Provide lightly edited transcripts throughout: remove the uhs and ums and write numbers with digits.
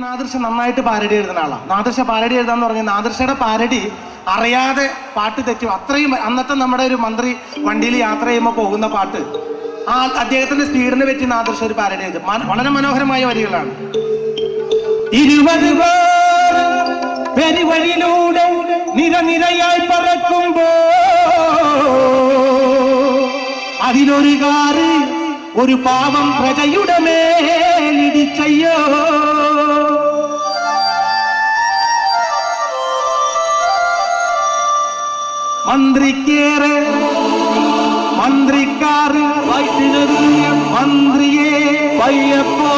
നാദൃശ നന്നായിട്ട് പാരഡി എഴുതുന്ന ആളാണ്. നാദൃശ പാരഡി എഴുതാന്ന് പറഞ്ഞാൽ നാദൃശയുടെ പാരഡി അറിയാതെ പാട്ട് തെറ്റും. അത്രയും അന്നത്തെ നമ്മുടെ ഒരു മന്ത്രി വണ്ടിയിൽ യാത്ര ചെയ്യുമ്പോൾ പോകുന്ന പാട്ട് അദ്ദേഹത്തിന്റെ സ്പീഡിനെ പറ്റി നാദൃശ ഒരു പാരഡി എഴുതും. വളരെ മനോഹരമായ വരികളാണ്. 20 പെരുവഴിയിലൂടെ നിരനിരയായി പറക്കുമ്പോ അതിലൊരു കാറ് ഒരു പാവം പ്രജയുടെ മേലിടിച്ചയ്യോ. മന്ത്രിക്കേറെ മന്ത്രിക്കാറ് മന്ത്രിയെ പയ്യപ്പോ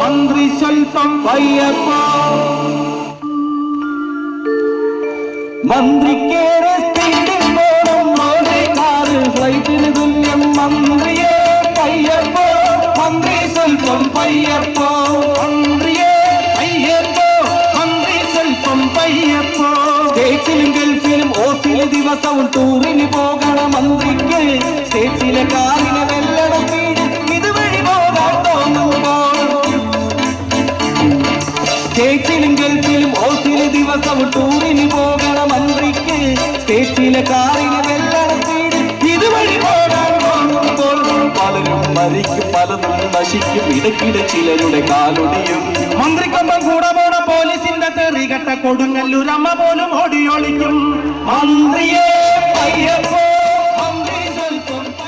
മന്ത്രി സ്വൽപ്പം പയ്യപ്പോ മന്ത്രിക്കേറെ സ്പീഡിൽ പോണം മന്ത്രിക്കാറ് ഫ്ലൈറ്റിന് തുല്യം മന്ത്രിയെ പയ്യപ്പോ മന്ത്രി സ്വൽപ്പം പയ്യപ്പോ മന്ത്രിയെ പയ്യപ്പോ മന്ത്രി സ്വൽപ്പം പയ്യപ്പോ. സ്റ്റേറ്റ്സിലും ഗൾഫിലും ഓസിലെ ദിവസവും ടൂറിന് പോകണം മന്ത്രിക്ക്. സ്റ്റേറ്റ്സിലെ കാറിന് വെല്ലട സ്പീഡ് ഇതുവഴി പോകാൻ തോന്നുമ്പോൾ സ്റ്റേറ്റ്സിലും ഗൾഫിലും ഓസിലെ ദിവസവും ടൂറിന് പോകണം മന്ത്രിക്ക്. സ്റ്റേറ്റ്സിലെ കാറിന് വെല്ലട സ്പീഡ് ഇതുവഴി പോകാൻ തോന്നുമ്പോൾ പലരും മരിക്കും പലതും നശിക്കും ഇടയ്ക്കിടെ ചിലരുടെ കാലൊടിയും. മന്ത്രിക്കൊപ്പം കൂടെ പോണ പോലീസിന്റെ തെറികെട്ട കൊടുങ്ങല്ലൂരമ്മ പോലും ഓടിയൊളിക്കും. മന്ത്രിയെ പയ്യപ്പോ